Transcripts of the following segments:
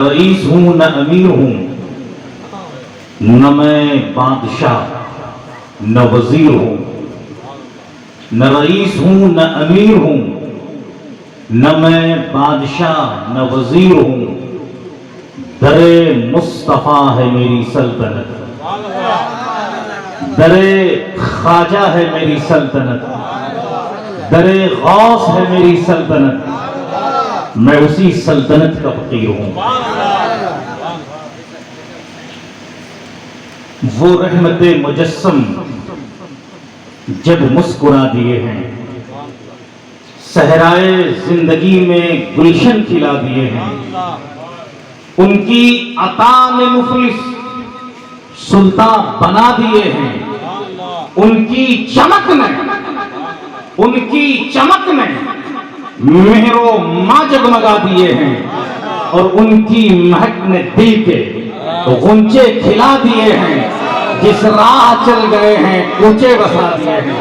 رئیس ہوں نہ امیر ہوں، نہ میں بادشاہ نہ وزیر ہوں، نہ رئیس ہوں نہ امیر ہوں، نہ میں بادشاہ نہ وزیر ہوں، در مصطفیٰ ہے میری سلطنت، در خواجہ ہے میری سلطنت، در غوث ہے میری سلطنت، میں اسی سلطنت کا فقیر ہوں۔ وہ رحمت مجسم جب مسکرا دیے ہیں، صحرائے زندگی میں گلشن کھلا دیے ہیں، ان کی عطا میں مفلس سلطان بنا دیے ہیں، ان کی چمک نے مہر و ماں جگمگا دیے ہیں، اور ان کی مہک نے دل کے غنچے کھلا دیے ہیں، جس راہ چل گئے ہیں اونچے بسا دیے ہیں۔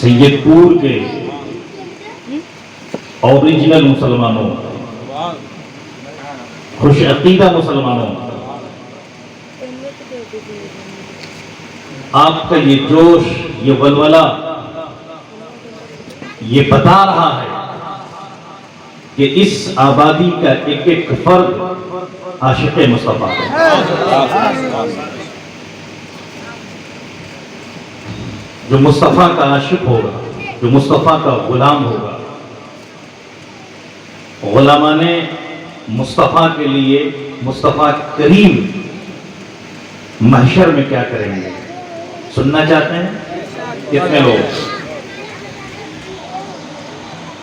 سید پور کے اوریجنل مسلمانوں، خوش عقیدہ مسلمانوں، آپ کا یہ جوش، یہ ولولہ، یہ بتا رہا ہے کہ اس آبادی کا ایک ایک فرد عاشق مصطفیٰ ہے۔ جو مصطفیٰ کا عاشق ہوگا، جو مصطفیٰ کا غلام ہوگا، غلامان مصطفیٰ کے لیے مصطفیٰ کریم محشر میں کیا کریں گے سننا چاہتے ہیں؟ کتنے لوگ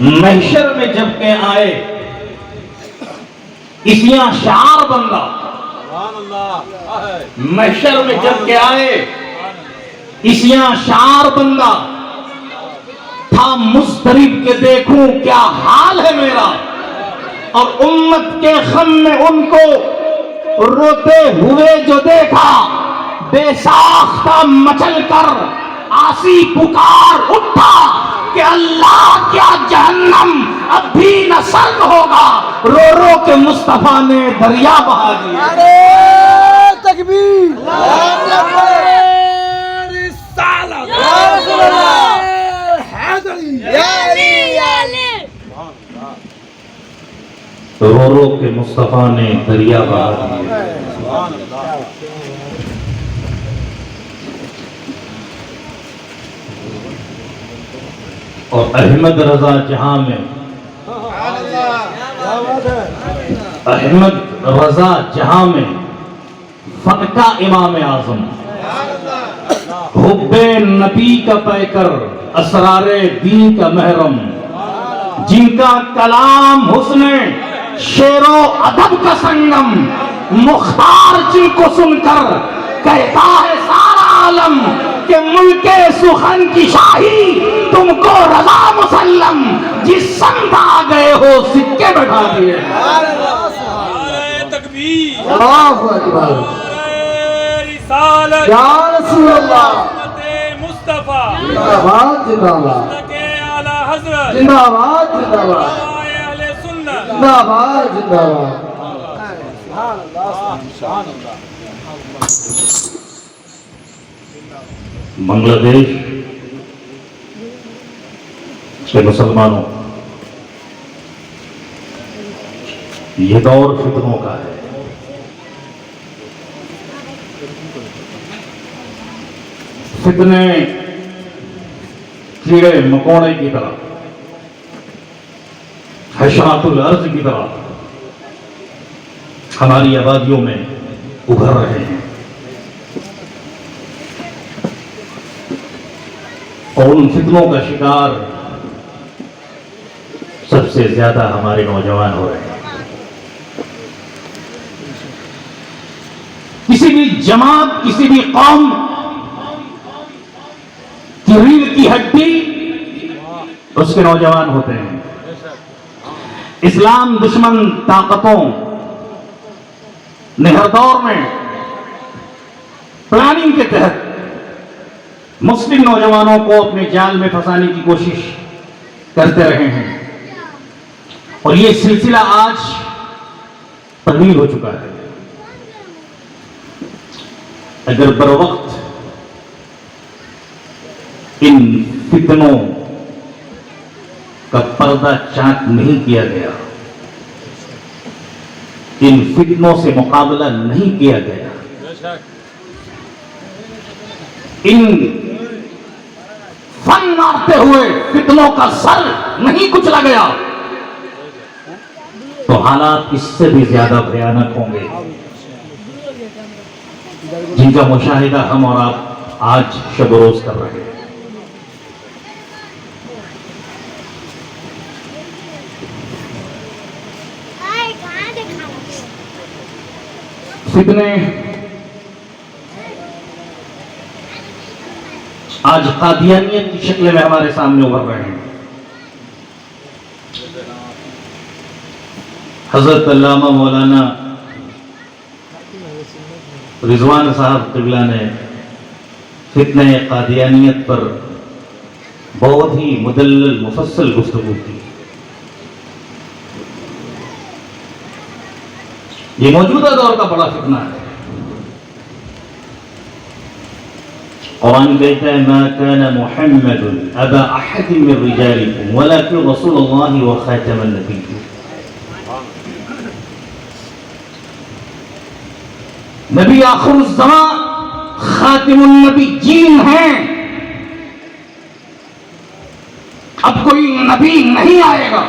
محشر میں جب کہ آئے اسیاں شعار بندہ، محشر میں جب کہ آئے اسیاں شعار بندہ، تھا مضطرب کہ دیکھوں کیا حال ہے میرا، اور امت کے غم میں ان کو روتے ہوئے جو دیکھا، بے ساختہ مچل کر آسی پکار اٹھا کہ اللہ کیا جہنم اب بھی نہ سرد ہوگا، رو رو کے مصطفیٰ نے دریا بہا دیا۔ تکبیر، رو رو کے مصطفیٰ نے دریا بہا دیا۔ اور احمد رضا جہاں میں، احمد رضا جہاں میں فن کا امام اعظم، حب نبی کا پیکر، اسرار دین کا محرم، جن کا کلام حسن شعر و ادب کا سنگم، مختار جن کو سن کر کہتا ہے سارا عالم کہ ملک سخن کی شاہی تم کو رضا مسلم، جس سمت آ گئے ہو سکے بٹھا دیے۔ تکبیر، اللہ اکبر، رسالت یا رسول اللہ، مصطفیٰ زندہ باد، زندہ باد، اعلی حضرت زندہ باد، زندہ باد، اہل سنت زندہ باد، زندہ باد۔ بنگلہ دیش کے مسلمانوں، یہ دور فتنوں کا ہے۔ فتنے کیڑے مکوڑے کی طرح، حشرات الارض کی طرح ہماری آبادیوں میں ابھر رہے ہیں، اور ان فتنوں کا شکار سب سے زیادہ ہمارے نوجوان ہو رہے ہیں۔ کسی بھی جماعت، کسی بھی قوم کی ریڑھ کی ہڈی اس کے نوجوان ہوتے ہیں۔ اسلام دشمن طاقتوں نے ہر دور میں پلاننگ کے تحت مسلم نوجوانوں کو اپنے جال میں پھنسانے کی کوشش کرتے رہے ہیں، اور یہ سلسلہ آج طویل ہو چکا ہے. اگر بروقت ان فتنوں کا پردہ چاک نہیں کیا گیا، ان فتنوں سے مقابلہ نہیں کیا گیا، ان فن مارتے ہوئے فتنوں کا سر نہیں کچلا گیا، تو حالات اس سے بھی زیادہ بھیانک ہوں گے جن کا مشاہدہ ہم اور آپ آج شب و روز کر رہے ہیں. فتنے آج قادیانیت کی شکل میں ہمارے سامنے ابھر رہے ہیں. حضرت علامہ مولانا رضوان صاحب قبلہ نے فتنہ قادیانیت پر بہت ہی مدلل مفصل گفتگو کی. یہ موجودہ دور کا بڑا فتنہ ہے. قرآن کہتا ہے ما كان محمد ابا احد من رجالكم ولكن رسول الله وخاتم النبيين. نبی آخر الزمان خاتم النبیین ہیں. اب کوئی نبی نہیں آئے گا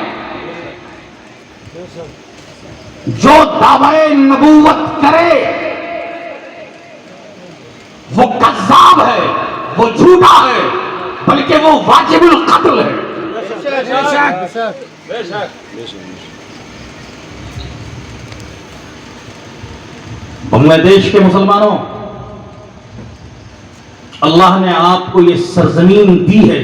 جو دعوی نبوت کرے وہ کذاب ہے، وہ جھوٹا ہے، بلکہ وہ واجب القتل ہے. بنگلہ دیش کے مسلمانوں، اللہ نے آپ کو یہ سرزمین دی ہے،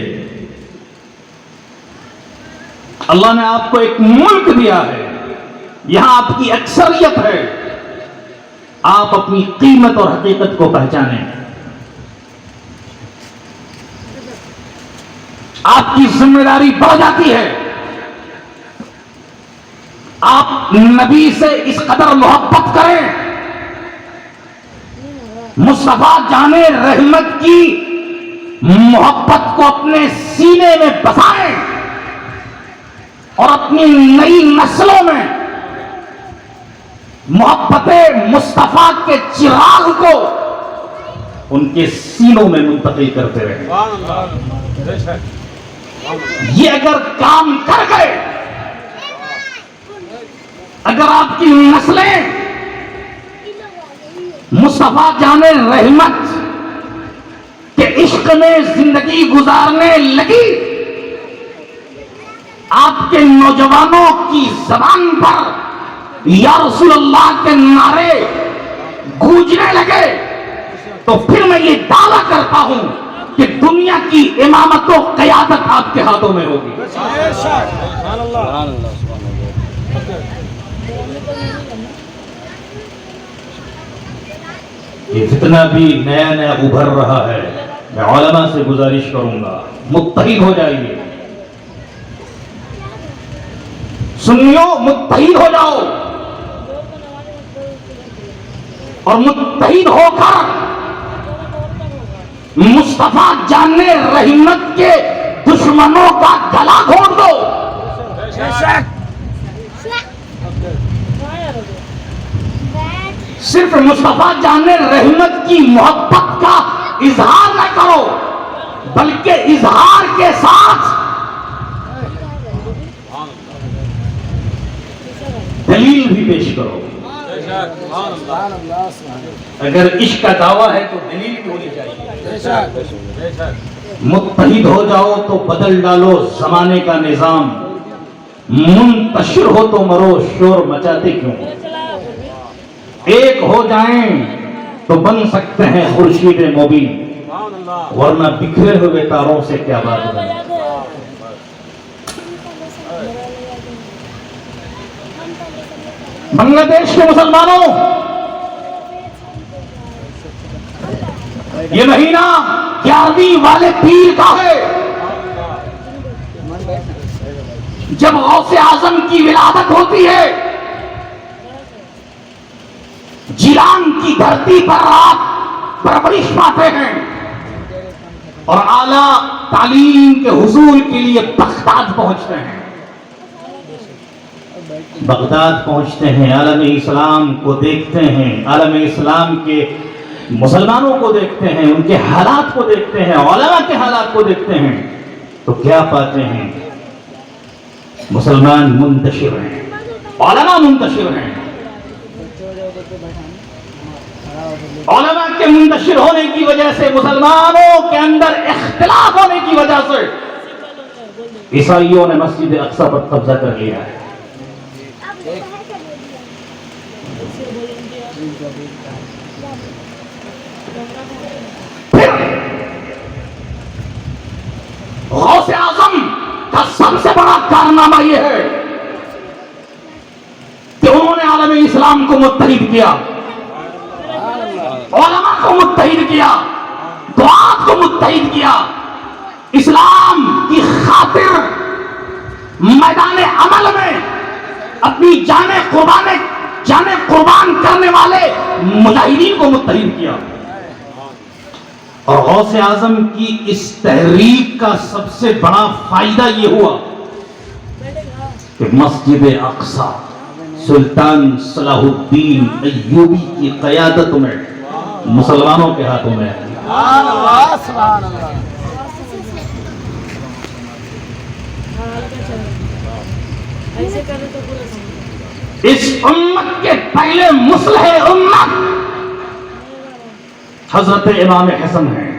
اللہ نے آپ کو ایک ملک دیا ہے، یہاں آپ کی اکثریت ہے. آپ اپنی قیمت اور حقیقت کو پہچانیں. آپ کی ذمہ داری بڑھ جاتی ہے. آپ نبی سے اس قدر محبت کریں، مصطفیٰ جان رحمت کی محبت کو اپنے سینے میں بسائیں اور اپنی نئی نسلوں میں محبت مصطفیٰ کے چراغ کو ان کے سینوں میں منتقل کرتے رہیں. یہ اگر کام کر گئے، اگر آپ کی نسلیں مصطفیٰ جان رحمت کے عشق میں زندگی گزارنے لگی، آپ کے نوجوانوں کی زبان پر یا رسول اللہ کے نعرے گونجنے لگے، تو پھر میں یہ دعویٰ کرتا ہوں کہ دنیا کی امامت و قیادت آپ کے ہاتھوں میں ہوگی. یہ فتنہ بھی نیا نیا ابھر رہا ہے. میں علماء سے گزارش کروں گا، متحد ہو جائیے. سنیو، متحد ہو جاؤ اور متحد ہو کر مصطفیٰ جان رحمت کے دشمنوں کا گلا گھونٹ دو. صرف مصطفیٰ جان رحمت کی محبت کا اظہار نہ کرو، بلکہ اظہار کے ساتھ دلیل بھی پیش کرو. اگر عشق کا دعویٰ ہے تو دلیل بھی ہونی چاہیے. متحد ہو جاؤ تو بدل ڈالو زمانے کا نظام، منتشر ہو تو مرو، شور مچاتے کیوں. ایک ہو جائیں تو بن سکتے ہیں خورشید مبین، ورنہ بکھرے ہوئے تاروں سے کیا بات بنے. بنگلہ دیش کے مسلمانوں، یہ مہینہ 11ویں والے پیر کا ہے. جب غوث اعظم کی ولادت ہوتی ہے، جیلان کی دھرتی پر آپ پرورش پاتے ہیں اور اعلیٰ تعلیم کے حصول کے لیے بغداد پہنچتے ہیں. بغداد پہنچتے ہیں، عالم اسلام کو دیکھتے ہیں، عالم اسلام کے مسلمانوں کو دیکھتے ہیں، ان کے حالات کو دیکھتے ہیں، علماء کے حالات کو دیکھتے ہیں، تو کیا پاتے ہیں؟ مسلمان منتشر ہیں، علماء منتشر ہیں. علماء کے منتشر ہونے کی وجہ سے، مسلمانوں کے اندر اختلاف ہونے کی وجہ سے عیسائیوں نے مسجد اقصی پر قبضہ کر لیا ہے. پھر غوث اعظم کا سب سے بڑا کارنامہ یہ ہے کہ انہوں نے عالم اسلام کو متحد کیا، علماء کو متحد کیا، دعات کو متحد کیا. اسلام کی خاطر میدان عمل میں اپنی جانیں قربان کرنے والے مجاہدین کو متحد کیا. اور غوث اعظم کی اس تحریک کا سب سے بڑا فائدہ یہ ہوا کہ مسجد اقصی سلطان صلاح الدین ایوبی کی قیادت میں مسلمانوں کے ہاتھوں میں ہے. اس امت کے پہلے مصلح امت حضرت امام حسن ہیں.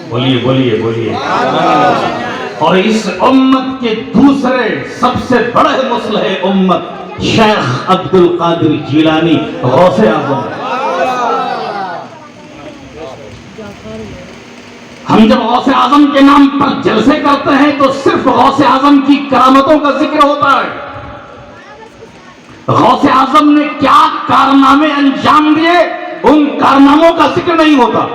بولیے بولیے بولیے. اور اس امت کے دوسرے سب سے بڑے مصلح امت شیخ عبد القادر جیلانی غوث اعظم ہیں. ہم جب غوث اعظم کے نام پر جلسے کرتے ہیں تو صرف غوث اعظم کی کرامتوں کا ذکر ہوتا ہے. غوث اعظم نے کیا کارنامے انجام دیے ان کارناموں کا ذکر نہیں ہوتا.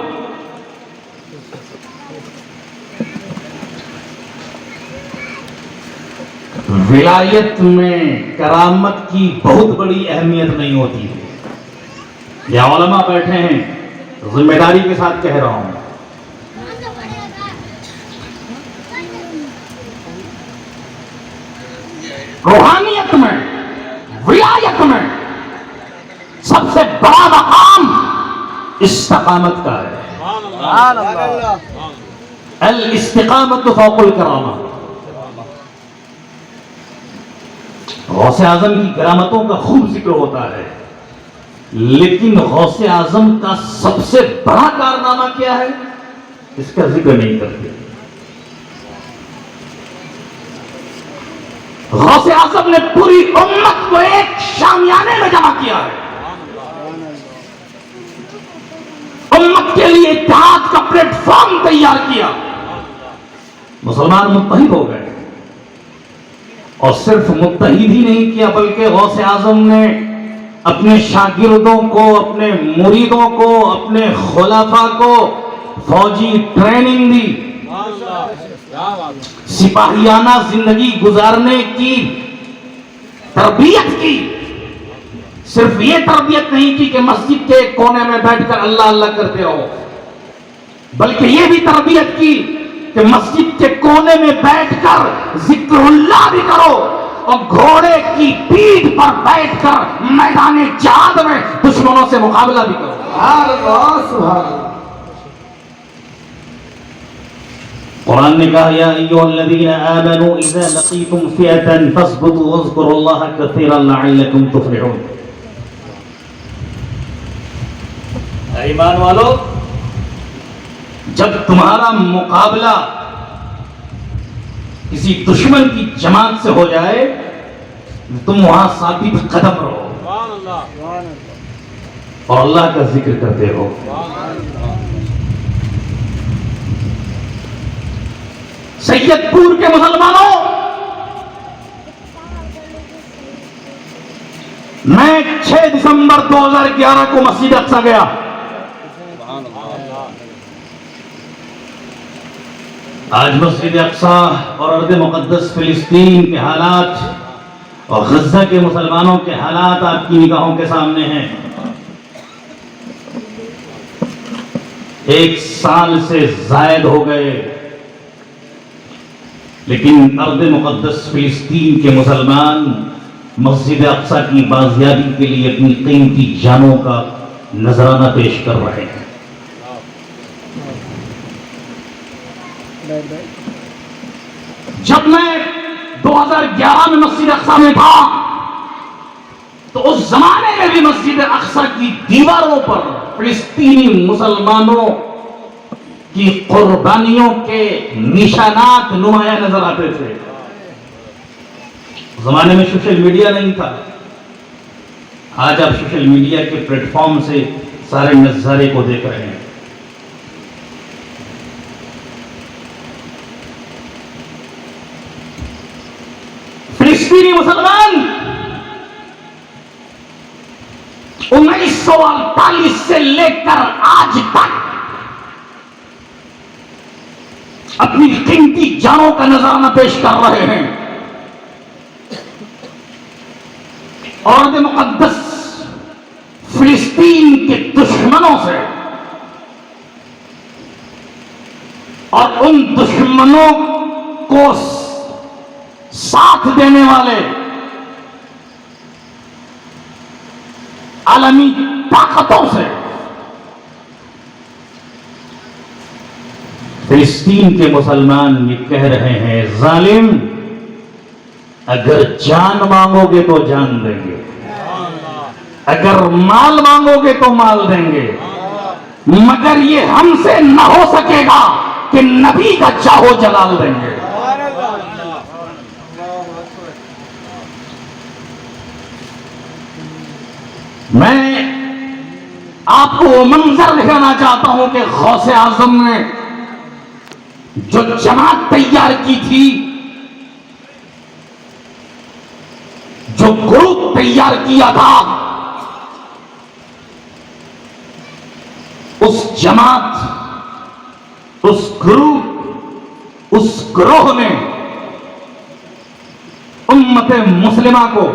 ولایت میں کرامت کی بہت بڑی اہمیت نہیں ہوتی ہے. یہ علماء بیٹھے ہیں، ذمہ داری کے ساتھ کہہ رہا ہوں. روحانیت میں، ولایت میں سب سے بڑا مقام استقامت کا ہے. الاستقامت فوق الکرامہ. غوث اعظم کی کرامتوں کا خوب ذکر ہوتا ہے، لیکن غوث اعظم کا سب سے بڑا کارنامہ کیا ہے اس کا ذکر نہیں کرتے. غوث اعظم نے پوری امت کو ایک شامیانے میں جمع کیا ہے. امت کے لیے اتحاد کا پلیٹ فارم تیار کیا. مسلمان متحد ہو گئے، اور صرف متحد ہی نہیں کیا بلکہ غوث اعظم نے اپنے شاگردوں کو، اپنے مریدوں کو، اپنے خلفاء کو فوجی ٹریننگ دی، سپاہیانہ زندگی گزارنے کی تربیت کی. صرف یہ تربیت نہیں کی کہ مسجد کے کونے میں بیٹھ کر اللہ اللہ کرتے رہو، بلکہ یہ بھی تربیت کی کہ مسجد کے کونے میں بیٹھ کر ذکر اللہ بھی کرو اور گھوڑے کی پیٹھ پر بیٹھ کر میدان جہاد میں دشمنوں سے مقابلہ بھی کرو. قرآن نے کہا یا ایھا الذین آمنوا اذا لقیتم فئة فاثبتوا واذکروا اللہ کثیرا لعلکم تفلحون. ایمان والو، جب تمہارا مقابلہ کسی دشمن کی جماعت سے ہو جائے تم وہاں ثابت قدم رہو اور اللہ کا ذکر کرتے رہو. سید پور کے مسلمانوں، میں 6 دسمبر 2011 کو مسجد اقصی گیا. آج مسجد اقصی اور ارض مقدس فلسطین کے حالات اور غزہ کے مسلمانوں کے حالات آپ کی نگاہوں کے سامنے ہیں. 1 سال سے زائد ہو گئے، لیکن ارض مقدس فلسطین کے مسلمان مسجد اقصی کی بازیابی کے لیے اپنی قیمتی جانوں کا نذرانہ پیش کر رہے ہیں. جب میں 2011 میں مسجد اقصی میں تھا تو اس زمانے میں بھی مسجد اقصی کی دیواروں پر فلسطینی مسلمانوں کی قربانیوں کے نشانات نمایاں نظر آتے تھے. اس زمانے میں سوشل میڈیا نہیں تھا. آج آپ سوشل میڈیا کے پلیٹ فارم سے سارے نظارے کو دیکھ رہے ہیں. فلسطینی مسلمان 1948 سے لے کر آج تک اپنی قیمتی جانوں کا نذرانہ پیش کر رہے ہیں. ارض مقدس فلسطین کے دشمنوں سے اور ان دشمنوں کو ساتھ دینے والے عالمی طاقتوں سے فلسطین کے مسلمان یہ کہہ رہے ہیں، ظالم اگر جان مانگو گے تو جان دیں گے، اگر مال مانگو گے تو مال دیں گے، مگر یہ ہم سے نہ ہو سکے گا کہ نبی کا چاہو جلال دیں گے. میں آپ کو وہ منظر دکھانا چاہتا ہوں کہ غوث اعظم نے جو جماعت تیار کی تھی، جو گروپ تیار کیا تھا، اس جماعت، اس گروپ، اس گروہ نے امت مسلمہ کو،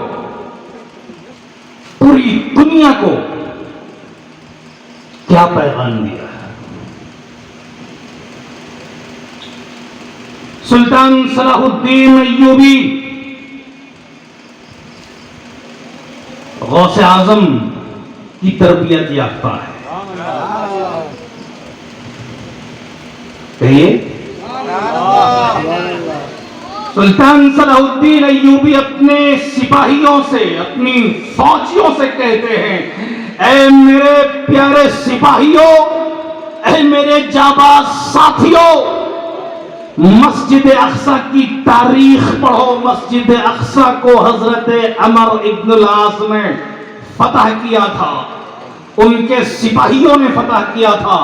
پوری دنیا کو کیا پیغام دیا ہے؟ سلطان صلاح الدین ایوبی غوث اعظم کی تربیت یافتہ ہے. کہیے سلطان صلاح الدین ایوبی اپنے سپاہیوں سے، اپنی فوجیوں سے کہتے ہیں، اے میرے پیارے سپاہیوں، اے میرے جانباز ساتھیوں، مسجد اقصی کی تاریخ پڑھو. مسجد اقصی کو حضرت عمر ابن العاص نے فتح کیا تھا، ان کے سپاہیوں نے فتح کیا تھا،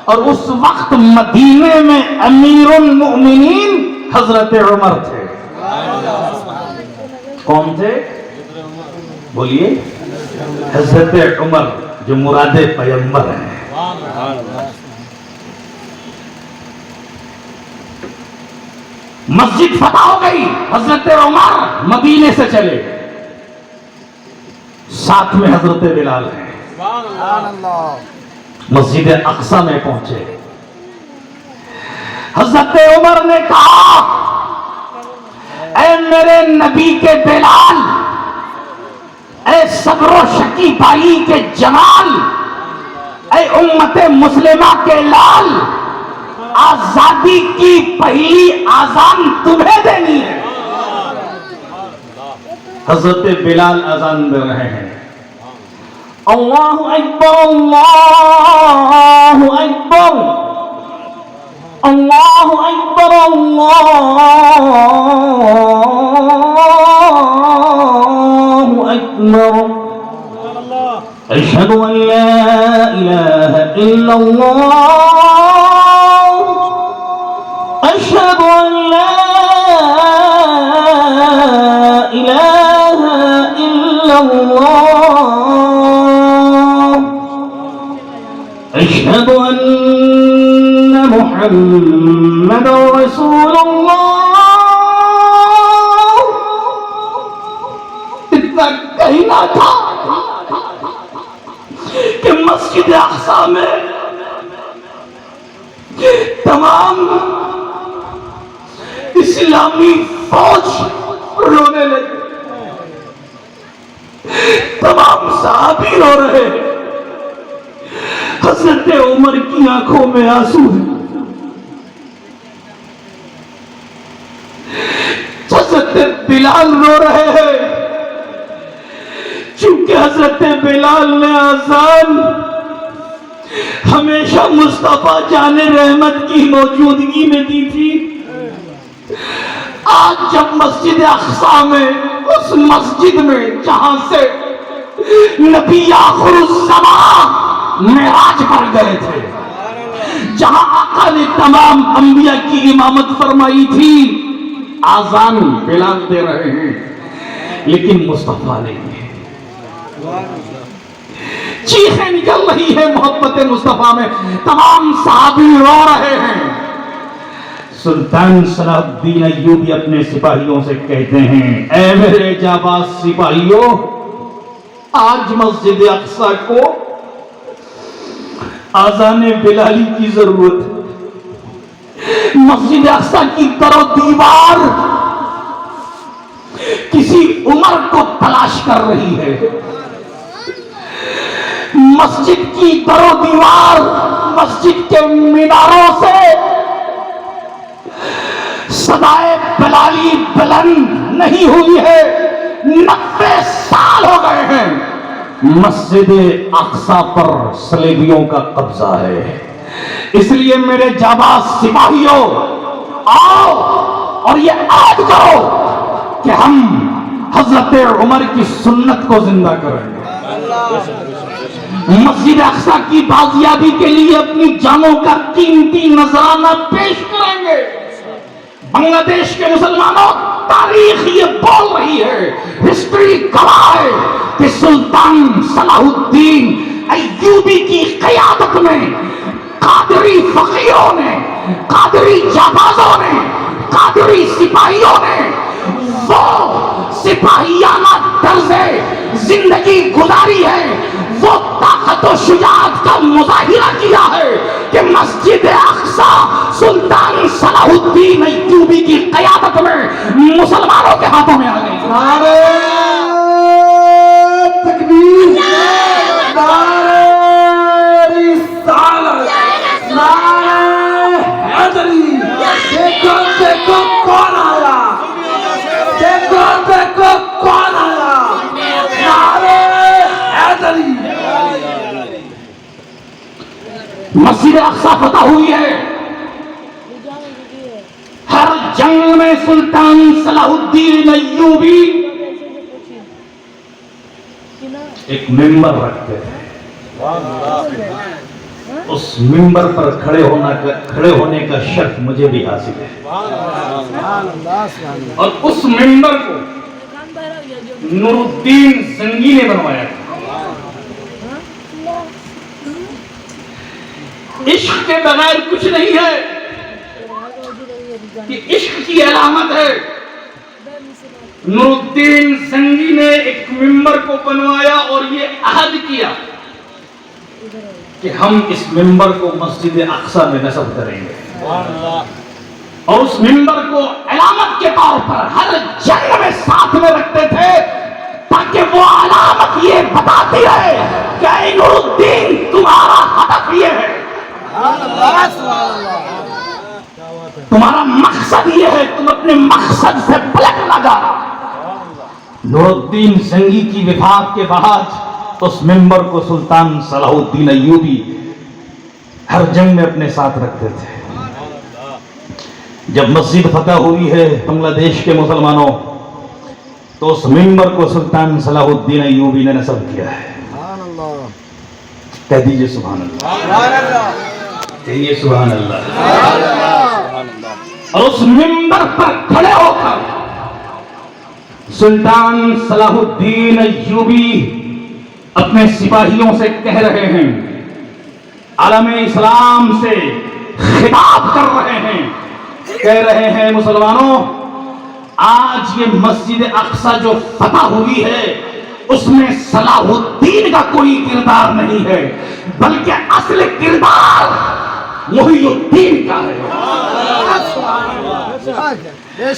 اور اس وقت مدینے میں امیر المؤمنین حضرت عمر تھے. کون تھے؟ بولیے. حضرت عمر جو مراد پیغمبر ہیں. مسجد فتح ہو گئی، حضرت عمر مدینے سے چلے، ساتھ میں حضرت بلال ہیں. مسجد اقصی میں پہنچے. حضرت عمر نے کہا، اے میرے نبی کے بلال، اے صبر و شکیبائی کے جمال، اے امت مسلمہ کے لال، آزادی کی پہلی اذان تمہیں دینی ہے. حضرت بلال اذان دے رہے ہیں. اللہ اکبر، اللہ اکبر، اللہ اکبر، اللہ اکبر، اشہد ان لا الہ الا اللہ، اشہد ان لا الہ الا اللہ، اشہد ان محمد محمد رسول اللہ. اتنا کہنا تھا کہ مسجد اقصی میں تمام اسلامی فوج رونے لگے, تمام صحابی رو رہے ہیں, حضرت عمر کی آنکھوں میں آنسو ہیں, حضرت بلال رو رہے ہیں, چونکہ حضرت بلال نے اذان ہمیشہ مصطفیٰ جان رحمت کی موجودگی میں دی تھی. آج جب مسجد اقصی میں, اس مسجد میں جہاں سے نبی آخر الزمان معراج پر گئے تھے, جہاں آقا نے تمام انبیاء کی امامت فرمائی تھی, آذان بلال دے رہے ہیں لیکن مصطفیٰ نہیں ہے. چیخیں نکل رہی ہے محبت مصطفیٰ میں, تمام صحابی رو رہے ہیں. سلطان صلاح الدین ایوبی اپنے سپاہیوں سے کہتے ہیں, اے میرے جانباز سپاہیوں, آج مسجد اقصی کو آذان بلالی کی ضرورت ہے. مسجد اقصی کی در و دیوار کسی عمر کو تلاش کر رہی ہے. مسجد کی در و دیوار مسجد کے میناروں سے صدائے بلالی بلند نہیں ہوئی ہے. 90 سال ہو گئے ہیں. مسجد اقصی پر صلیبیوں کا قبضہ ہے. اس لیے میرے جانباز سپاہیوں, آؤ اور یہ عہد کرو کہ ہم حضرت عمر کی سنت کو زندہ کریں گے. مسجد اقصی کی بازیابی کے لیے اپنی جانوں کا قیمتی نذرانہ پیش کریں گے. بنگلہ دیش کے مسلمانوں, تاریخ یہ بول رہی ہے, ہسٹری گواہ ہے کہ سلطان صلاح الدین ایوبی کی قیادت میں قادری فقیروں نے, قادری جانبازوں نے, قادری سپاہیوں نے وہ سپاہیانہ طرز زندگی گزاری ہے, وہ طاقت و شجاعت کا مظاہرہ کیا ہے کہ مسجد اقصی سلطان صلاح الدین ایوبی کی قیادت میں مسلمانوں کے ہاتھوں میں آ گئی. نعرہ تکبیر, نعرہ رسالت, نعرہ حیدری. دیکھو دیکھو کون آیا, دیکھو دیکھو کون آیا, نعرہ حیدری. مسجد اقصی فتح ہوئی ہے. ہر جنگ میں سلطان صلاح الدین ایوبی ایک ممبر رکھتے تھے. اس ممبر پر کھڑے ہونے کا شرف مجھے بھی حاصل ہے, اور اس ممبر کو نور الدین زنگی نے بنوایا تھا. عشق کے بغیر کچھ نہیں ہے, یہ عشق کی علامت ہے. نور الدین زنگی نے ایک ممبر کو بنوایا اور یہ عہد کیا کہ ہم اس ممبر کو مسجد اقصی میں نصب کریں گے, اور اس ممبر کو علامت کے طور پر ہر جنگ میں ساتھ میں رکھتے تھے, تاکہ وہ علامت یہ بتاتی ہے کہ اے نور الدین تمہارا ہدف یہ ہے, تمہارا مقصد یہ ہے, تم اپنے مقصد سے پلٹ نہ جانا. نور الدین زنگی کی وفات کے بعد اس ممبر کو سلطان صلاح الدین ایوبی ہر جنگ میں اپنے ساتھ رکھتے تھے. جب مسجد فتح ہوئی ہے بنگلہ دیش کے مسلمانوں, تو اس ممبر کو سلطان صلاح الدین ایوبی نے نصب کیا ہے. کہہ دیجئے سبحان اللہ, کہیے سبحان اللہ. اور اس ممبر پر کھڑے ہو کر سلطان صلاح الدین ایوبی اپنے سپاہیوں سے کہہ رہے ہیں, عالم اسلام سے خطاب کر رہے ہیں، کہہ رہے ہیں مسلمانوں آج یہ مسجد اقصی جو فتح ہوئی ہے اس میں صلاح الدین کا کوئی کردار نہیں ہے، بلکہ اصل کردار محی الدین کا ہے۔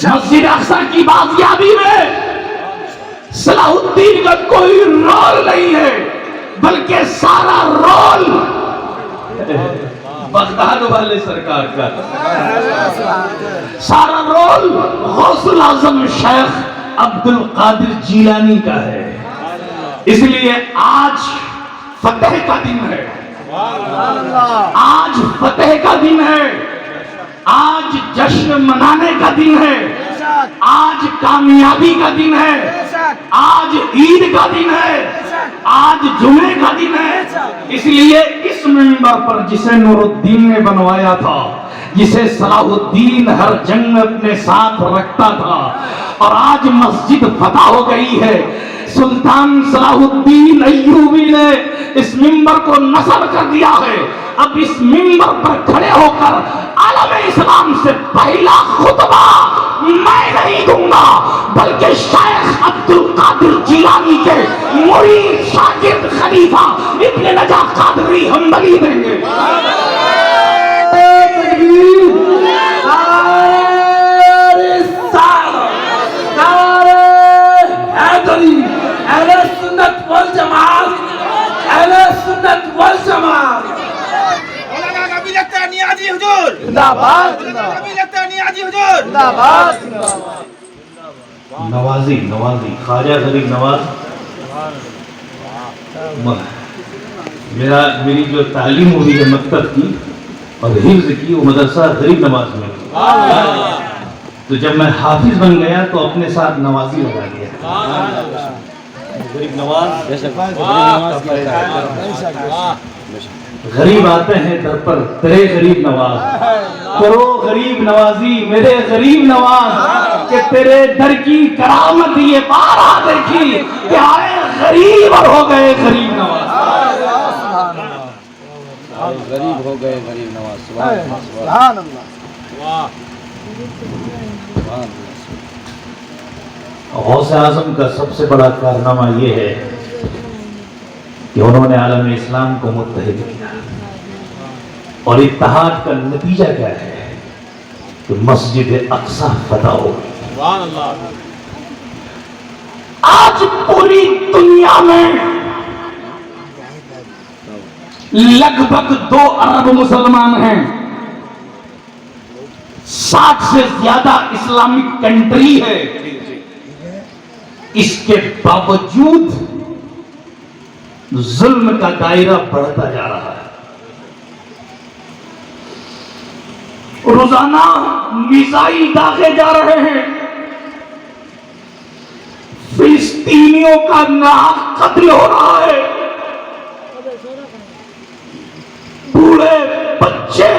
مسجد اقصی کی بازیابی میں صلاح الدین کا کوئی رول نہیں ہے، بلکہ سارا رول بغداد والے سرکار کا، سارا رول غوث الاعظم شیخ عبد القادر جیلانی کا ہے۔ اس لیے آج فتح کا دن ہے، آج فتح کا دن ہے، آج جشن منانے کا دن ہے، آج کامیابی کا دن ہے، آج عید کا دن ہے، آج جمعے کا دن ہے۔ اس لیے اس منبر پر جسے نور الدین نے بنوایا تھا، جسے صلاح الدین ہر جنگ میں اپنے ساتھ رکھتا تھا، اور آج مسجد فتح ہو گئی ہے، سلطان صلاح الدین ایوبی نے اس منبر کو نصب کر دیا ہے۔ اب اس منبر پر کھڑے ہو کر عالم اسلام سے پہلا خطبہ میں نہیں دوں گا، بلکہ شیخ عبد القادر جیلانی کے مرید شاگرد خلیفہ ابن نجا قادری حنبلی دیں گے۔ اہل سنت والجماعت، اہل سنت والجماعت، مولانا نبی لگتا نیازی حضور زندہ باد، نبی لگتا نیازی حضور زندہ باد۔ نوازی خواجہ غریب نواز، میری جو تعلیم ہوئی ہے مکتب کی اور حفظ کی وہ مدرسہ غریب نواز میں، تو جب میں حافظ بن گیا تو اپنے ساتھ نوازی لگا دیا۔ غریب نواز، غریب آتے ہیں در پر تیرے غریب نواز، کرو غریب نوازی میرے غریب نواز، کہ تیرے در کی کرامت یہ بارہ دیکھی کہ آئے غریب اور ہو گئے غریب نواز۔ غریب ہو گئے غریب نواز، سبحان اللہ۔ غوث اعظم کا سب سے بڑا کارنامہ یہ ہے کہ انہوں نے عالم اسلام کو متحد کیا، اور اتحاد کا نتیجہ کیا ہے کہ مسجد اقصی فتح ہو گئی۔ آج پوری دنیا میں لگ بھگ 2 ارب مسلمان ہیں، 60 سے زیادہ اسلامک کنٹری ہے، اس کے باوجود ظلم کا دائرہ بڑھتا جا رہا ہے۔ روزانہ میزائل داغے جا رہے ہیں، فلسطینیوں کا ناحق قتل ہو رہا ہے، بوڑھے بچے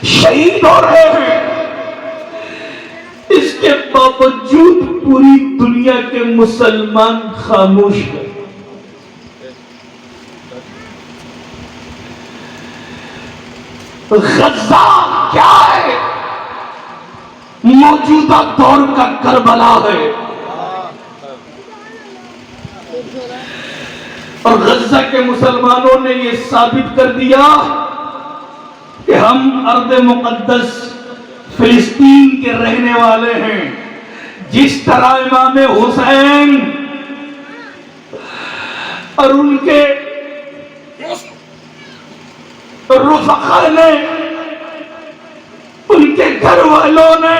شہید ہو رہے ہیں، اس کے باوجود پوری دنیا کے مسلمان خاموش ہیں۔ غزہ کیا ہے؟ موجودہ دور کا کربلا ہے، اور غزہ کے مسلمانوں نے یہ ثابت کر دیا کہ ہم ارض مقدس فلسطین کے رہنے والے ہیں۔ جس طرح امام حسین اور ان کے رفقا نے، ان کے گھر والوں نے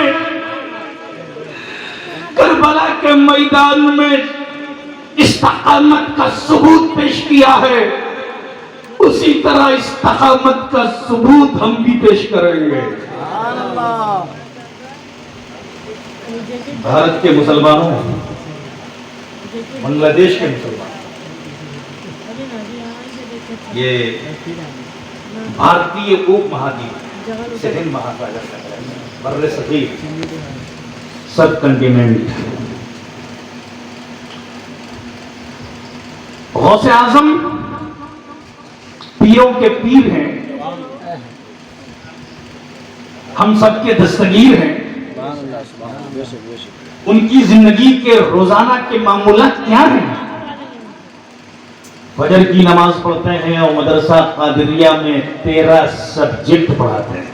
کربلا کے میدان میں استقامت کا ثبوت پیش کیا ہے، اسی طرح استقامت کا ثبوت ہم بھی پیش کریں گے۔ بھارت کے مسلمانوں، بنگلہ دیش کے مسلمان، یہ بھارتی اوپ مہادیپ، سیکنڈ مہاساگر، بر صغیر، سب کنٹیننٹ۔ غوث اعظم پیروں کے پیر ہیں، ہم سب کے دستگیر ہیں. ان کی زندگی کے روزانہ کے معمولات کیا ہیں؟ فجر کی نماز پڑھتے ہیں اور مدرسہ قادریہ میں 13 سبجیکٹ پڑھاتے ہیں.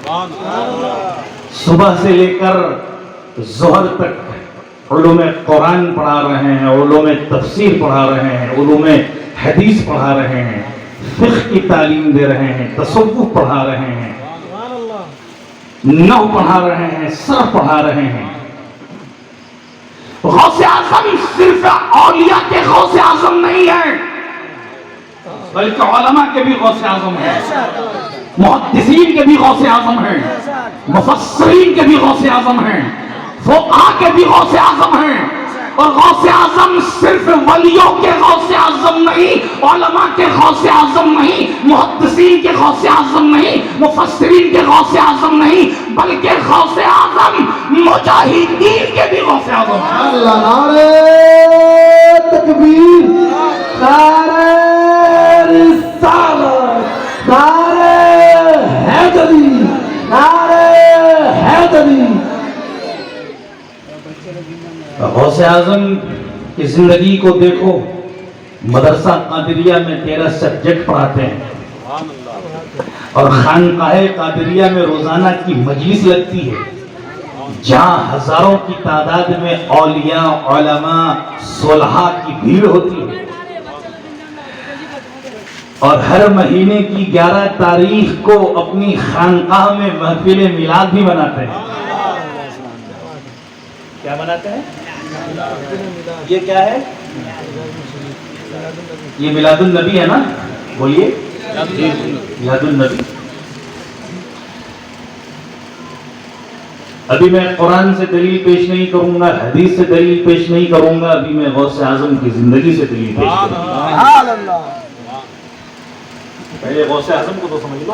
صبح سے لے کر ظہر تک علوم قرآن پڑھا رہے ہیں، علوم تفسیر پڑھا رہے ہیں، علوم حدیث پڑھا رہے ہیں، فقہ کی تعلیم دے رہے ہیں، تصوف پڑھا رہے ہیں، نحو پڑھا رہے ہیں، صرف پڑھا رہے ہیں. غوث اعظم صرف اولیاء کے غوث اعظم نہیں ہیں، بلکہ علماء کے بھی غوث اعظم ہیں، محدثین کے بھی غوث اعظم ہیں، مفسرین کے بھی غوث اعظم ہیں، فقہاء کے بھی غوث اعظم ہیں. اور غوث اعظم صرف ولیوں کے غوث اعظم نہیں، علماء کے غوث اعظم نہیں، محدثین کے غوث اعظم نہیں، مفسرین کے غوث اعظم نہیں، بلکہ غوث اعظم مجاہدین کے بھی غوث اعظم ہیں. اللہ نعرہ تکبیر، نعرہ رسالت، نعرہ حیدری، نعرہ حیدری. غوث اعظم کی زندگی کو دیکھو. مدرسہ قادریہ میں 13 سبجیکٹ پڑھاتے ہیں اور خانقاہ قادریہ میں روزانہ کی مجلس لگتی ہے جہاں ہزاروں کی تعداد میں اولیاء، علماء، صلحاء کی بھیڑ ہوتی ہے. اور ہر مہینے کی 11 تاریخ کو اپنی خانقاہ میں محفل میلاد بھی مناتے ہیں. کیا مناتے ہیں؟ یہ کیا ہے؟ یہ میلاد النبی ہے نا؟ بولیے میلاد النبی. ابھی میں قرآن سے دلیل پیش نہیں کروں گا، حدیث سے دلیل پیش نہیں کروں گا، ابھی میں غوث اعظم کی زندگی سے دلیل پیش کروں گا. پہلے غوث اعظم کو تو سمجھ لو.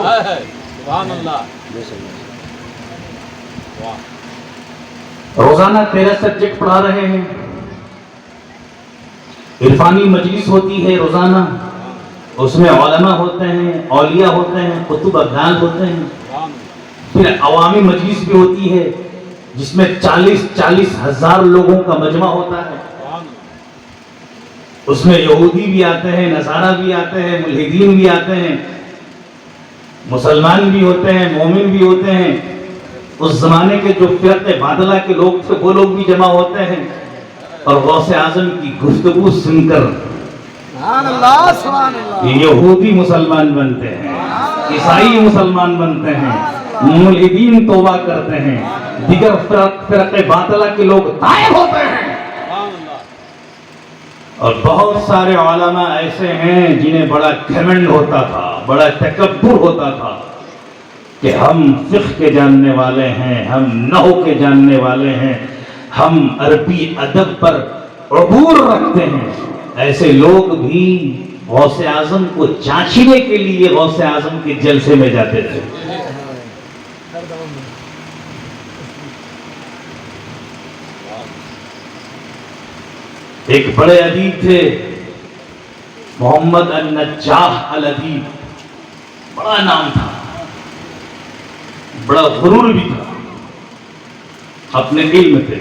روزانہ 13 سبجیکٹ پڑھا رہے ہیں. عرفانی مجلس ہوتی ہے روزانہ، اس میں علماء ہوتے ہیں، اولیاء ہوتے ہیں، قطب ابدال ہوتے ہیں. پھر عوامی مجلس بھی ہوتی ہے جس میں 40 ہزار لوگوں کا مجمع ہوتا ہے. اس میں یہودی بھی آتے ہیں، نصارہ بھی آتے ہیں، ملحدین بھی آتے ہیں، مسلمان بھی ہوتے ہیں، مومن بھی ہوتے ہیں. اس زمانے کے جو فرق باطلہ کے لوگ تھے وہ لوگ بھی جمع ہوتے ہیں اور غوث اعظم کی گفتگو سن کر یہودی مسلمان بنتے ہیں، عیسائی مسلمان بنتے ہیں، ملحدین توبہ کرتے ہیں، دیگر فرق باطلہ کے لوگ طائب ہوتے ہیں. اور بہت سارے علماء ایسے ہیں جنہیں بڑا گھمنڈ ہوتا تھا، بڑا تکبر ہوتا تھا کہ ہم فقہ کے جاننے والے ہیں، ہم نحو کے جاننے والے ہیں، ہم عربی ادب پر عبور رکھتے ہیں. ایسے لوگ بھی غوث اعظم کو جانچنے کے لیے غوث اعظم کے جلسے میں جاتے تھے. ایک بڑے ادیب تھے محمد النجاح الادیب، بڑا نام تھا، بڑا غرور بھی تھا، اپنے علم پہ.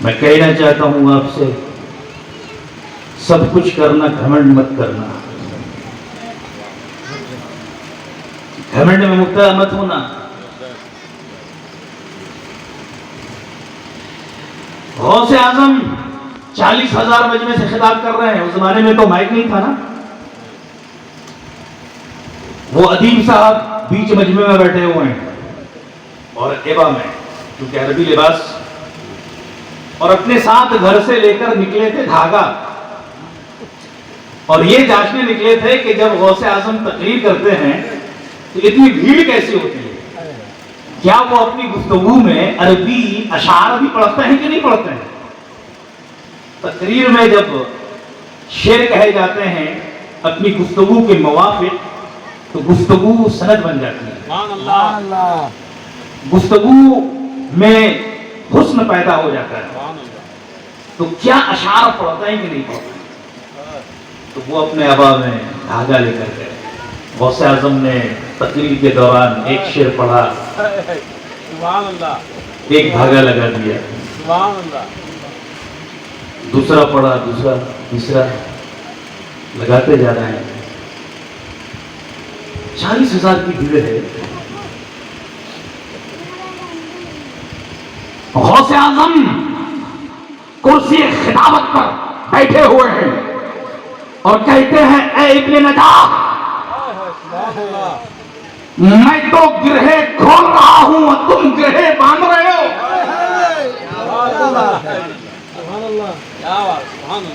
میں کہنا چاہتا ہوں آپ سے، سب کچھ کرنا، گھمنڈ مت کرنا، گھمنڈ میں مبتلا مت ہونا. غوث اعظم 40,000 مجمع سے خطاب کر رہے ہیں. اس زمانے میں تو مائک نہیں تھا نا. وہ ادیب صاحب بیچ مجمع میں بیٹھے ہوئے ہیں اور ایبا میں، کیونکہ عربی لباس، اور اپنے ساتھ گھر سے لے کر نکلے تھے دھاگا، اور یہ جانچنے نکلے تھے کہ جب غوث اعظم تقریر کرتے ہیں تو اتنی بھیڑ کیسی ہوتی ہے. کیا وہ اپنی گفتگو میں عربی اشعار بھی پڑھتے ہیں کہ نہیں پڑھتے ہیں؟ تقریر میں جب شعر کہے جاتے ہیں اپنی گفتگو کے موافق تو گفتگو سند بن جاتی ہے، گفتگو میں حسن پیدا ہو جاتا ہے. تو کیا اشعار پڑھتا ہے کہ نہیں پڑھتا؟ تو وہ اپنے ابا میں دھاگا لے کر گئے. غوث اعظم نے تقریر کے دوران ایک شعر پڑھا، سبحان اللہ، ایک دھاگا لگا دیا، سبحان اللہ، دوسرا پڑھا، دوسرا، تیسرا، لگاتے جا رہے ہیں۔ 40,000 کی بھیڑ ہے۔ غوث اعظم کرسی خلافت پر بیٹھے ہوئے ہیں اور کہتے ہیں اے ابن نجاح، میں تو گرہے کھول رہا ہوں اور تم گرہے باندھ رہے ہو۔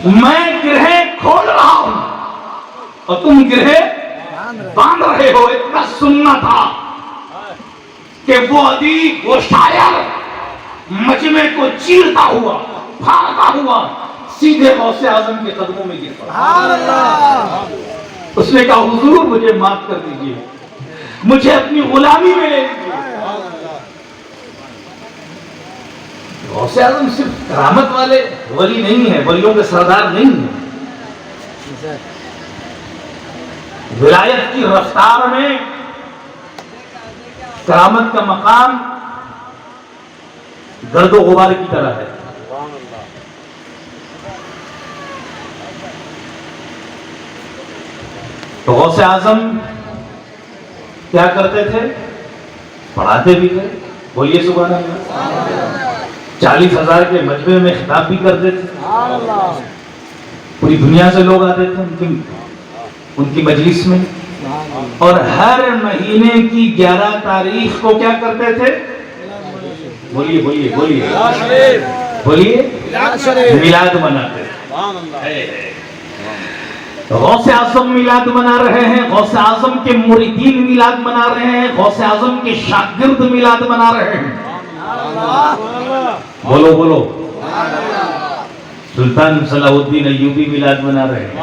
میں گرہے کھول رہا ہوں اور تم گرہے باندھ رہے ہو۔ اتنا سننا تھا کہ وہ ادیب، وہ شاعر مجمع کو چیرتا ہوا، پھاڑتا ہوا سیدھے غوث اعظم کے قدموں میں گر پڑا۔ اس نے کہا حضور مجھے معاف کر دیجئے، مجھے اپنی غلامی میں لے لیجئے۔ غوث اعظم صرف کرامت والے ولی نہیں ہیں، ولیوں کے سردار نہیں ہیں۔ ولایت کی رفتار میں کرامت کا مقام گرد و غبار کی طرح ہے۔ تو غوث اعظم کیا کرتے تھے؟ پڑھاتے بھی تھے، بولیے سبحان اللہ۔ 40,000 کے مجمع میں خطاب بھی کرتے تھے، پوری دنیا سے لوگ آتے تھے ان کی مجلس میں، اور ہر مہینے کی 11 تاریخ کو کیا کرتے تھے؟ بولیے بولیے بولیے بولیے، میلاد مناتے تھے۔ غوث اعظم میلاد منا رہے ہیں، غوث اعظم کے مریدین میلاد منا رہے ہیں، غوث اعظم کے شاگرد میلاد منا رہے ہیں۔ بولو بولو، سلطان صلاح الدین ایوبی میلاد منا رہے ہیں۔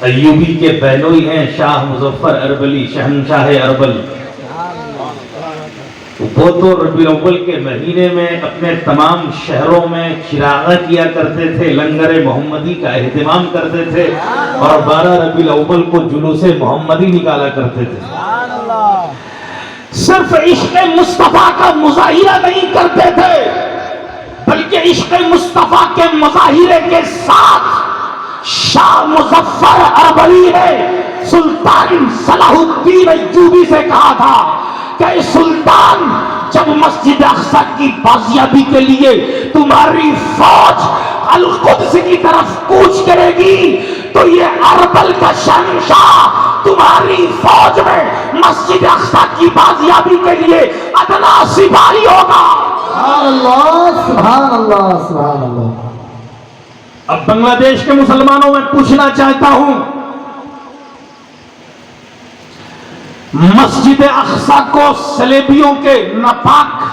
ایوبی کے بہنوئی ہیں شاہ مظفر اربلی، شہنشاہ اربل۔ وہ تو ربیع الاول کے مہینے میں اپنے تمام شہروں میں چراغاں کیا کرتے تھے، لنگر محمدی کا اہتمام کرتے تھے، اور 12 ربیع الاول کو جلوس محمدی نکالا کرتے تھے۔ صرف عشق مصطفیٰ کا مظاہرہ نہیں کرتے تھے، بلکہ عشق مصطفیٰ کے مظاہرے کے ساتھ شاہ مظفر اربلی نے سلطان صلاح الدین ایوبی سے کہا تھا کہ سلطان، جب مسجد اقصی کی بازیابی کے لیے تمہاری فوج القدس کی طرف کوچ کرے گی تو یہ اربل کا شہنشاہ تمہاری فوج میں مسجد اقصی کی بازیابی کے لیے ادنا سپاہی ہوگا۔ سبحان اللہ، سبحان اللہ، سبحان اللہ۔ اب بنگلہ دیش کے مسلمانوں میں پوچھنا چاہتا ہوں، مسجد اقصی کو صلیبیوں کے ناپاک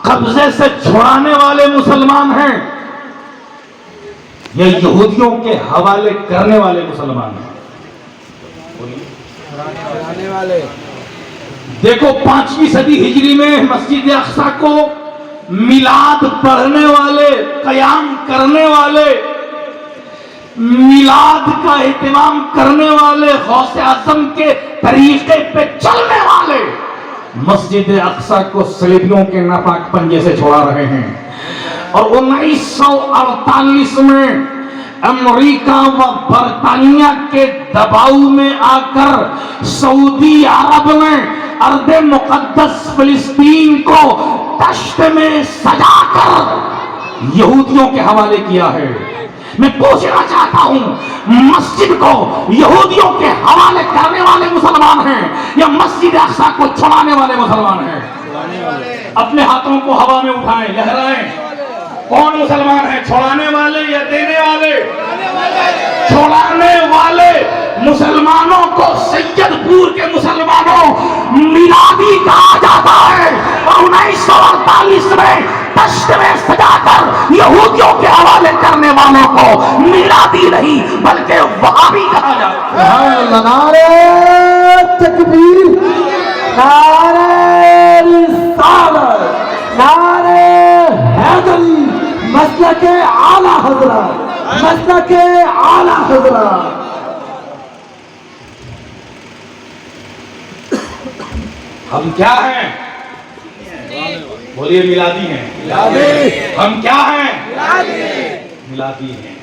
قبضے سے چھڑانے والے مسلمان ہیں یا یہودیوں کے حوالے کرنے والے مسلمان ہیں؟ دیکھو 5ویں صدی ہجری میں مسجد اقصی کو میلاد پڑھنے والے، قیام کرنے والے، میلاد کا اہتمام کرنے والے، غوث اعظم کے طریقے پہ چلنے والے مسجد اقصی کو صلیبیوں کے ناپاک پنجے سے چھڑا رہے ہیں۔ اور 1948 میں امریکہ و برطانیہ کے دباؤ میں آ کر سعودی عرب نے ارض مقدس فلسطین کو دشت میں سجا کر یہودیوں کے حوالے کیا ہے۔ میں پوچھنا چاہتا ہوں، مسجد کو یہودیوں کے حوالے کرنے والے مسلمان ہیں یا مسجد اقصی کو چھڑانے والے مسلمان ہیں؟ اپنے ہاتھوں کو ہوا میں اٹھائیں، لہرائیں۔ کون مسلمان ہیں، چھڑانے والے یا دینے والے؟ چھڑانے والے مسلمانوں کو سید پور کے مسلمانوں میلادی کہا جاتا ہے، اور 1948 میں دشت میں سجا کر یہودیوں کے حوالے کرنے والوں کو میلادی نہیں بلکہ وہابی کہا جاتا ہے۔ نعرہ تکبیر، نعرہ رسالت، نعرہ حیدری، مسلک اعلی حضرت، مسلک اعلی حضرت۔ ہم کیا ہیں؟ بولیے میلادی ہیں. ہم کیا ہیں؟ میلادی ہیں.